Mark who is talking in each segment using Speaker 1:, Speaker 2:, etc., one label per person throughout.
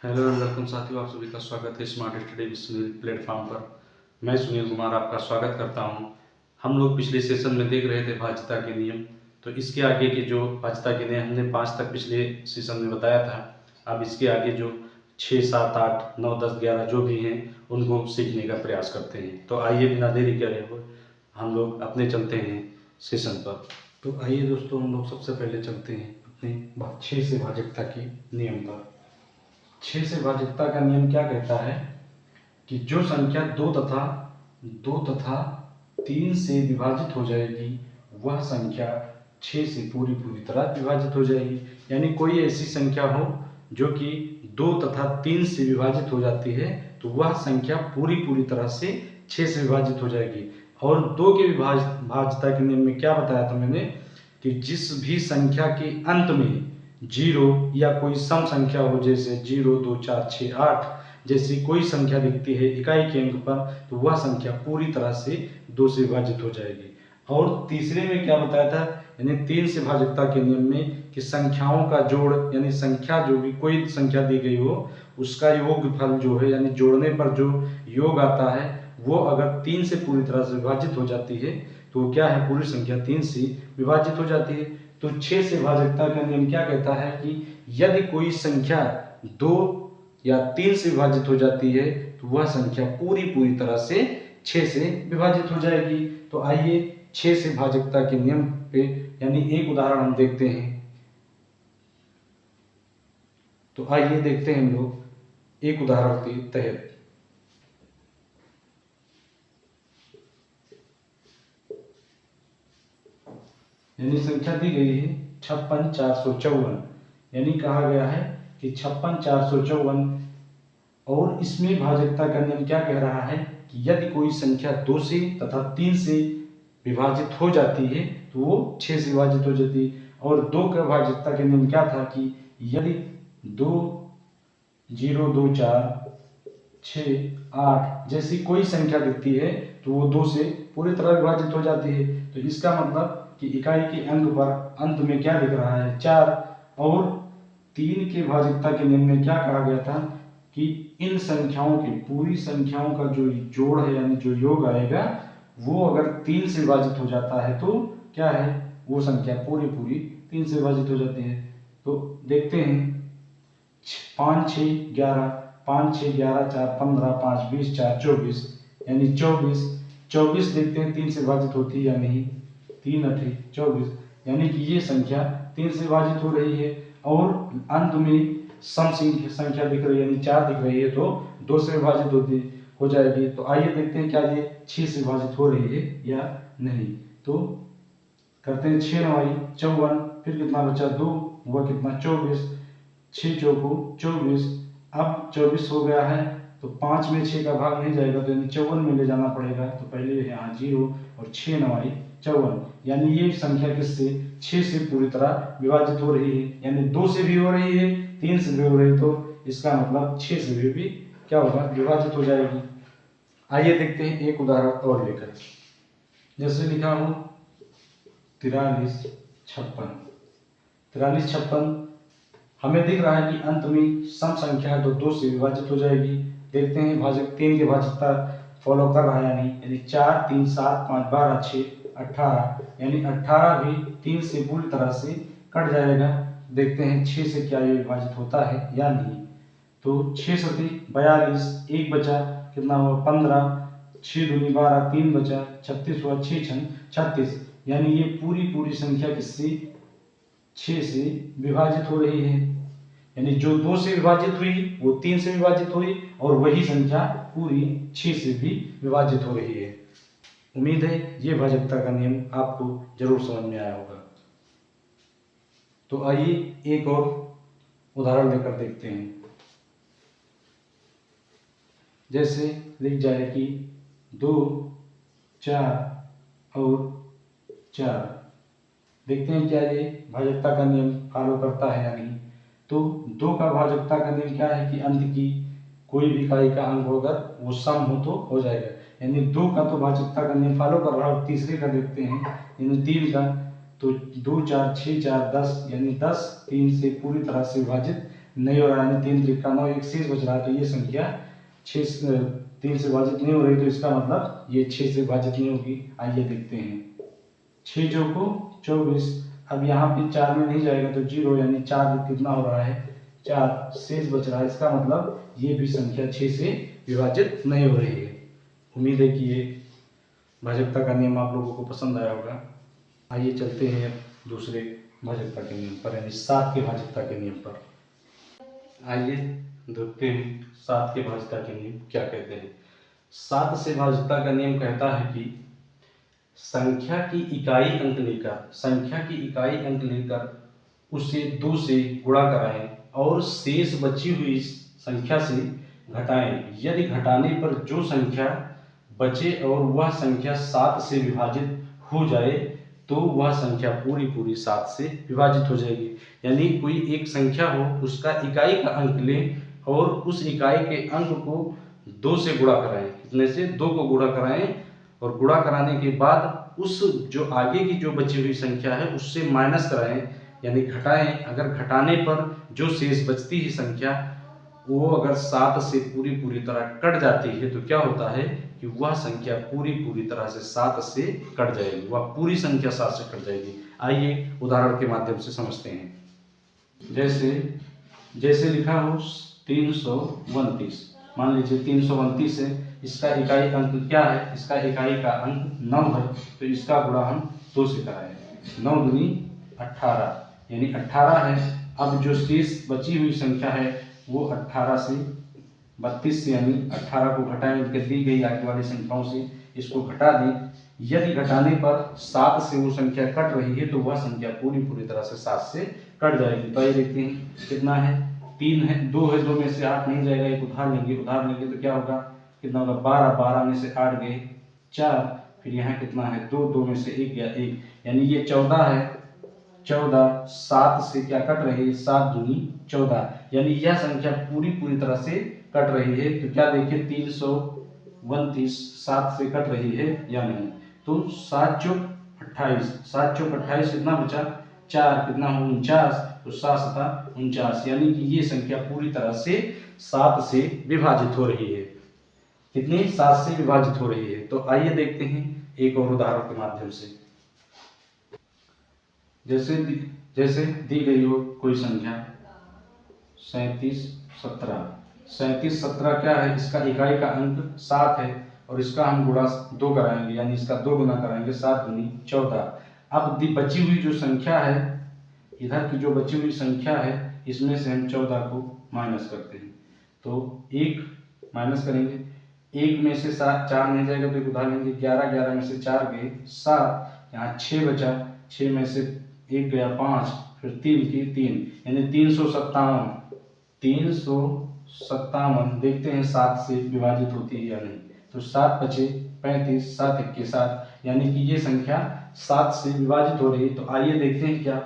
Speaker 1: Hello and welcome साथियों, आप सभी का स्वागत है स्मार्ट स्टडी विद प्लेटफॉर्म पर। मैं सुनील कुमार आपका स्वागत करता हूं। हम लोग पिछले सेशन में देख रहे थे भाज्यता के नियम। तो इसके आगे के जो भाज्यता के नियम हमने 5 तक पिछले सेशन में बताया था। अब इसके आगे जो 6, 7, 8, 9, 10, 11 जो भी हैं उनको सीखने का प्रयास करते हैं। तो आइए बिना देरी करे हुए हम लोग अपने चलते हैं सेशन पर। तो आइए दोस्तों, हम लोग सबसे पहले चलते हैं अपने 6 से भाज्यता के नियम पर। 6 से भाज्यता का नियम क्या कहता है कि जो संख्या 2 तथा 3 से विभाजित हो जाएगी वह संख्या 6 से पूरी तरह विभाजित हो जाएगी। यानी कोई ऐसी संख्या हो जो कि 2 तथा 3 से विभाजित हो जाती है तो वह संख्या पूरी तरह से 6 से विभाजित हो जाएगी। और 2 के भाज्यता के नियम में क्या बताया था मैंने कि जिस भी संख्या के अंत में 0 या कोई सम संख्या हो, जैसे 0, 2, 4, 6, 8 जैसी कोई संख्या दिखती है इकाई के अंक पर, तो वह संख्या पूरी तरह से 2 से विभाजित हो जाएगी। और तीसरे में क्या बताया था, यानी 3 से भाज्यता के नियम में कि संख्याओं का जोड़, यानी संख्या जो भी कोई संख्या दी गई हो उसका योगफल जो है, यानी जोड़ने पर जो योग आता है वो अगर 3 से पूरी तरह से विभाजित हो जाती है तो क्या है, पूरी संख्या 3 से विभाजित हो जाती है। तो 6 से भाज्यता का नियम क्या कहता है कि यदि कोई संख्या 2 या 3 से विभाजित हो जाती है तो वह संख्या पूरी तरह से 6 से विभाजित हो जाएगी। तो आइए 6 से भाज्यता के नियम पे यानी एक उदाहरण हम देखते हैं। तो आइए देखते हैं हम लोग एक उदाहरण के तहत। यानी संख्या दी गई है 56,454, यानी कहा गया है कि 56,454। और इसमें भाज्यता का नियम क्या कह रहा है कि यदि कोई संख्या 2 से तथा 3 से विभाजित हो जाती है तो वो 6 से विभाजित हो जाती है। और 2 का भाज्यता का नियम क्या था कि यदि 2, 0, 2, 4, 6, 8 जैसी कोई संख्या दिखती है तो वो 2 से पूरी तरह विभाजित हो जाती है। तो इसका मतलब कि इकाई के अंक पर अंत में क्या दिख रहा है, 4। और 3 के भाज्यता के नियम में क्या कहा गया था कि इन संख्याओं की पूरी संख्याओं का जो जोड़ है, यानी जो योग आएगा वो अगर 3 से विभाजित हो जाता है तो क्या है, वो संख्या पूरी 3 से विभाजित हो जाती है। तो देखते हैं 5, 6, 11, 5, 6, 11, 4, 15, 5, 20, 4, 24, यानी 24 देखते हैं 3 से विभाजित होती है या नहीं। 3, 8, 24, यानी कि ये संख्या 3 से विभाजित हो रही है। और अंत में सम संख्या दिख रही है, यानी 4 दिख रही है तो 2 से विभाजित हो जाएगी। तो आइए देखते हैं क्या ये 6 से विभाजित हो रही है या नहीं। तो करते हैं 6 9 54, फिर कितना बचा 2, हुआ कितना 24, 6 चौको 24। अब 24 हो गया है तो 5 में 6 का भाग नहीं जाएगा तो यानी 54 में ले जाना पड़ेगा। तो पहले यहाँ 0 और 6 9 54, यानी ये संख्या किससे 6 से पूरी तरह विभाजित हो रही है। यानी 2 से भी हो रही है, 3 से भी हो रही है, तो इसका मतलब 6 से भी क्या होगा, विभाजित हो जाएगी। आइए देखते हैं एक उदाहरण और लेकर। जैसे लिखा हूं 43 56 हमें दिख रहा है कि अंत में सम संख्या है तो 2 से विभाजित हो जाएगी। देखते हैं भाजक 3 के भाज्यता फॉलो कर रहा है या नहीं। यानी 4, 3, 7, 5, 12, 6, 18, यानी 18 भी 3 से पूरी तरह से कट जाएगा। देखते हैं 6 से क्या ये विभाजित होता है या नहीं। तो 6 सती 42, 1 बचा, कितना हुआ 15, 6 दूनी 12, 3 बचा, 36 हुआ, 6 छन 36, यानी ये पूरी संख्या किससे 6 से विभाजित हो रही है। यानी जो 2 से विभाजित हुई वो 3 से विभाजित हुई और वही संख्या पूरी 6 से भी विभाजित हो रही है। उम्मीद है ये भाज्यता का नियम आपको जरूर समझ में आया होगा। तो आइए एक और उदाहरण लेकर देखते हैं। जैसे लिख जाए कि 2, 4 और 4। देखते हैं क्या ये भाज्यता का नियम फॉलो करता है या नहीं। तो 2 का भाज्यता का नियम क्या है कि अंत की कोई भी इकाई का अंक अगर वो सम हो तो हो जाएगा। यानी 2 का तो भाज्यता का नियम फॉलो कर रहा है। और तीसरे का देखते हैं, यानी 3 का, तो 2, 4, 6, 4, 10, यानी 10 3 से पूरी तरह से विभाजित नहीं हो रहा है, 3 3 का 9, एक शेष बच रहा है, तो ये संख्या 3 से विभाजित नहीं हो रही, तो इसका मतलब ये 6 से विभाजित नहीं होगी। आइए देखते हैं। 6 चौको 24, अब यहाँ पे 4 में नहीं जाएगा तो 0, यानी 4 कितना हो रहा है 4, शेष बच रहा है, इसका मतलब ये भी संख्या 6 से विभाजित नहीं हो रही है। उम्मीद है कि ये भाजकता का नियम आप लोगों को पसंद आया होगा। आइए चलते हैं दूसरे भाजकता के नियम पर, यानी 7 के भाजकता के नियम पर। आइए देखते हैं 7 के भाजकता के नियम क्या कहते हैं। 7 से भाजकता का नियम कहता है कि संख्या की इकाई अंक लेकर उसे 2 से गुणा कराएं और शेष बची हुई संख्या से घटाएं। यदि घटाने पर जो संख्या बचे और वह संख्या 7 से विभाजित हो जाए तो वह संख्या पूरी 7 से विभाजित हो जाएगी। यानी कोई एक संख्या हो, उसका इकाई का अंक लें और उस इकाई के अंक को 2 से गुणा कराएं। कितने से? 2 को गुणा कराएं, और गुणा कराने के बाद उस जो आगे की जो बची हुई संख्या है उससे माइनस कराएं, यानी घटाएं। अगर घटाने पर जो शेष बचती है संख्या, वो अगर 7 से पूरी तरह कट जाती है तो क्या होता है कि वह संख्या पूरी तरह से 7 से कट जाएगी, वह पूरी संख्या 7 से कट जाएगी। आइए उदाहरण के माध्यम से समझते हैं। जैसे लिखा हो 329, मान लीजिए 329 है, इसका इकाई अंक क्या है? इसका इकाई का अंक 9 है, तो इसका गुणा हम 2 से कराएं। 9 दूनी 18, यानी 18 है। अब जो शेष बची हुई संख्या है वो 18 से 32 से, यानी 18 को घटाएं, उनके दी गई आगे वाली संख्याओं से इसको घटा दें। यदि घटाने पर 7 से वो संख्या कट रही है तो वह संख्या पूरी तरह से 7 से कट जाएगी। तो ये देखते हैं कितना है, 3 है, 2 है, 2 में से 8 नहीं जाएगा, एक उधार लेंगे तो क्या होगा, कितना होगा 12, 12 में से 8 गए 4, फिर यहाँ कितना है 2, 2 में से 1 गया 1, यानी ये 14 है। 14 7 से क्या कट रही है, 7 दूनी 14, यानी यह संख्या पूरी तरह से कट रही है। तो क्या देखिए 329 7 से कट रही है या नहीं, तो 7 चौक 28, 7 चौक 28 कितना बचा 4, कितना 49, तो 7 सता 49, यानी कि ये संख्या पूरी तरह से 7 से विभाजित हो रही है। कितनी? 7 से विभाजित हो रही है। तो आइए देखते हैं एक और उदाहरण के माध्यम से। जैसे दी गई हो कोई संख्या 37 17, 37 17 क्या है? इसका इकाई का अंक 7 है और इसका हम गुणा 2 कराएंगे, यानी इसका 2 गुना कराएंगे, 7 दूनी 14। अब बची हुई जो संख्या है, इधर की जो बची हुई संख्या है, इसमें से हम 14 को माइनस करते हैं, तो 1 माइनस करेंगे, 1 में से 7 4 नहीं जाएगा तो एक उधार लेंगे, 11 11 में से 4 गए 7, यहाँ 6 बचा, 6 में से 1 गया 5, फिर 3 की 3, यानी 357। देखते हैं 7 से विभाजित होती है या नहीं, तो 7 बचे 35, 7 1 7, यानी कि ये संख्या 7 से विभाजित हो रही है। तो आइए देखते हैं क्या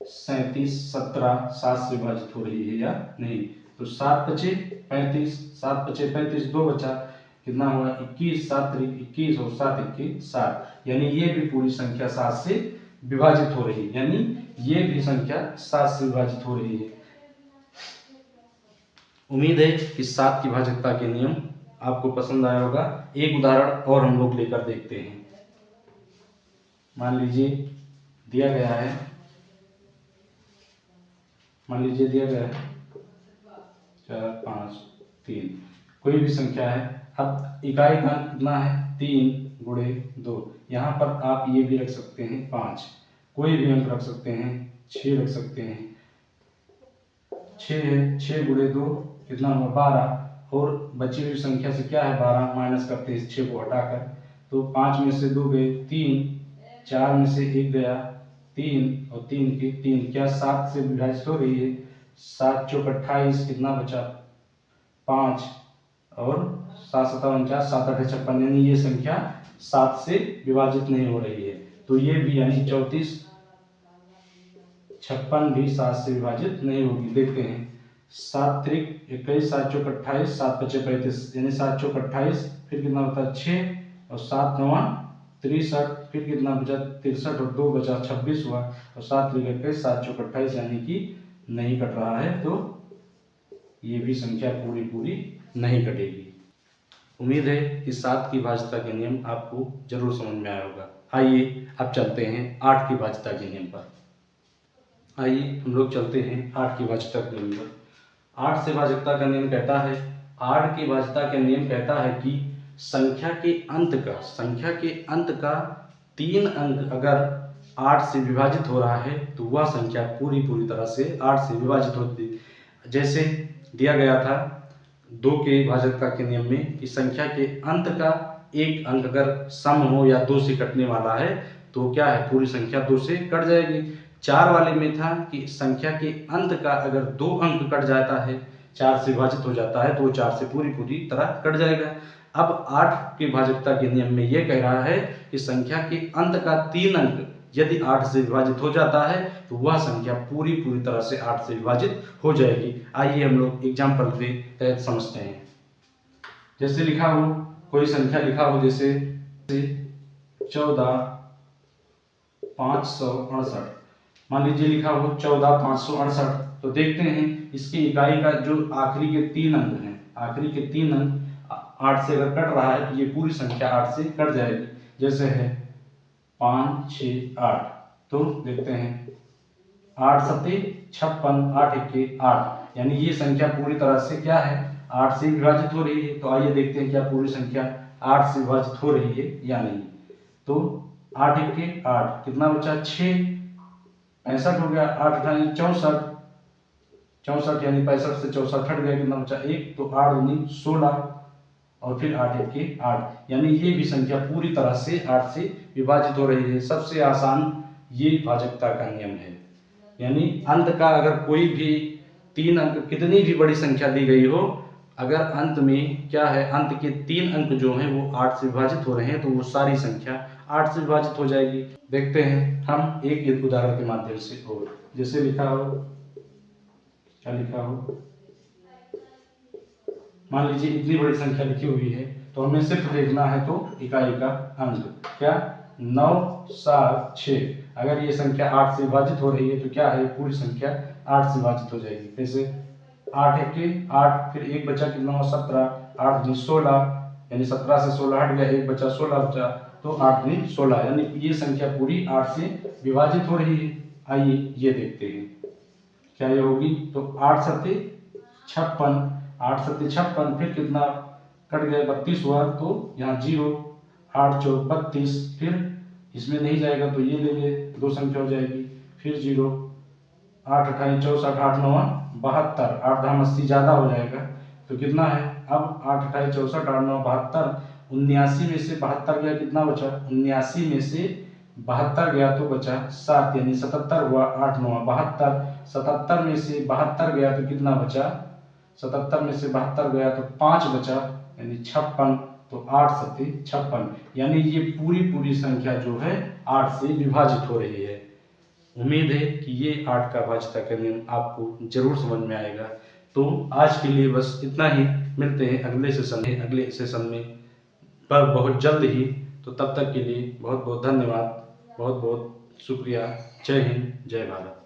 Speaker 1: 37 17 7 से विभाजित हो रही है या नहीं। तो 7 बचे 35, 7 बचे 35, 2 बचा, कितना हुआ 21, 7 3 21 और 7 1 7, यानी ये भी पूरी संख्या 7 से विभाजित हो रही है, यानी ये भी संख्या 7 से विभाजित हो रही है। उम्मीद है कि 7 की भाजकता के नियम आपको पसंद आया होगा। एक उदाहरण और हम लोग लेकर देखते हैं। मान लीजिए दिया गया है 4 5 3, कोई भी संख्या है। अब इकाई का कितना है 3 गुणे 2, यहाँ पर आप ये भी रख सकते हैं 5, कोई भी अंक रख सकते हैं, 6 रख सकते हैं, 6 है, 6 गुणे 2 कितना हुआ 12, और बची हुई संख्या से क्या है 12 माइनस करते हैं 6 को हटाकर, तो 5 में से 2 गए 3, 4 में से 1 गया 3 और 3 की 3, क्या 7 से विभाजित हो रही है, 7 चौक 28, कितना बचा 5, और 7 7 49, 7 8 56, यानी ये संख्या 7 से विभाजित नहीं हो रही है। तो ये भी यानी 34 56 भी 7 से विभाजित नहीं होगी। देखते हैं 7 3 21, 7 चौक 28, 7 5 35, यानी 7 चौक 28, फिर कितना होता है 6 और 7 9 63, फिर कितना बचा 63 और 2 बचा 26 हुआ, और 7 3 21, 7 चौक 28, यानी कि नहीं कट रहा है, तो ये भी संख्या पूरी पूरी नहीं कटेगी। उम्मीद है कि 7 की भाज्यता के नियम आपको जरूर समझ में आया होगा। आइए अब चलते हैं 8 की भाज्यता के नियम पर। आइए हम लोग चलते हैं 8 की भाज्यता के नियम पर। 8 से भाज्यता का नियम कहता है, 8 की भाज्यता का नियम कहता है कि संख्या के अंत का 3 अंक अगर 8 से विभाजित हो रहा है तो वह संख्या पूरी तरह से 8 से विभाजित होती है। जैसे दिया गया था 2 के भाज्यता के नियम में कि संख्या के अंत का एक अंक अगर सम हो या 2 से कटने वाला है तो क्या है, पूरी संख्या 2 से कट जाएगी। 4 वाले में था कि संख्या के अंत का अगर 2 अंक कट जाता है, 4 से विभाजित हो जाता है तो वो 4 से पूरी तरह कट जाएगा। अब 8 के भाज्यता के नियम में ये कह रहा है कि संख्या के अंत का 3 अंक यदि 8 से विभाजित हो जाता है तो वह संख्या पूरी तरह से 8 से विभाजित हो जाएगी। आइए हम लोग एग्जाम्पल के तहत समझते हैं। जैसे लिखा हो, कोई संख्या लिखा हो जैसे 14,568, मान लीजिए लिखा हो 14,568, तो देखते हैं इसकी इकाई का जो आखिरी के 3 अंक हैं, आखिरी के 3 अंक 8 से अगर कट रहा है तो ये पूरी संख्या 8 से कट जाएगी। जैसे है 5, 6, 8, तो देखते हैं 8 सत्ते 56, 8 एके 8, यानी ये संख्या पूरी तरह से क्या है, 8 से विभाजित हो रही है। तो आइए देखते हैं क्या पूरी संख्या 8 से विभाजित हो रही है या नहीं। तो 8 एके 8, कितना बचा 6, 65 हो गया, 8 अठानी 64, 64 यानी 65 से 64 हट गया, कितना बचा 1, तो 8 दूनी 16 और फिर 8 एके 8, यानी ये भी संख्या पूरी तरह से 8 से विभाजित हो रही है। सबसे आसान ये भाज्यता का नियम है, यानी अंत का अगर कोई भी 3 अंक कितनी भी बड़ी संख्या दी गई हो, अगर अंत में क्या है, अंत के 3 अंक जो हैं वो 8 से विभाजित हो रहे हैं तो वो सारी संख्या 8 से विभाजित हो जाएगी। देखते हैं हम एक उदाहरण के माध्यम से। और जैसे लिखा हो, क्या लिखा हो, मान लीजिए इतनी बड़ी संख्या लिखी हुई है तो हमें सिर्फ देखना है तो इकाई का अंक क्या 9, 7, 6, अगर ये संख्या 8 से विभाजित हो रही है तो क्या है, पूरी संख्या 8 से विभाजित हो जाएगी। कैसे, 8 एके 8, फिर 1 बचा, कितना हुआ 17, 8 दूनी 16, यानी 17 से 16 हट गया, 1 बचा 16 बचा, तो 8 दूनी 16, यानी ये संख्या पूरी 8 से विभाजित हो रही है। आइए ये देखते हैं क्या ये होगी। तो 8 सत्ते 56, 8 सत्ते 56, फिर कितना कट गया 32 हुआ, तो यहाँ 0, 8 चौक 32, फिर इसमें नहीं जाएगा तो ये ले ले, 2 संख्या हो जाएगी, फिर 0, 8 अठाई 64, 8 9 72, 8 धाम 80 ज़्यादा हो जाएगा तो कितना है, अब 8 अठाई 64, 8 9 72, 79 में से 72 गया, कितना बचा, 79 में से 72 गया तो बचा 7, यानी 77 हुआ, 8 9 72, 77 में से 72 गया तो कितना बचा, 77 में से 72 गया तो 5 बचा, यानी 56, तो 8 सत्ते 56, यानी ये पूरी संख्या जो है 8 से विभाजित हो रही है। उम्मीद है कि ये 8 का भाज्यता का नियम आपको जरूर समझ में आएगा। तो आज के लिए बस इतना ही, मिलते हैं अगले सेशन में पर बहुत जल्द ही। तो तब तक के लिए बहुत बहुत धन्यवाद, बहुत बहुत शुक्रिया। जय हिंद, जय भारत।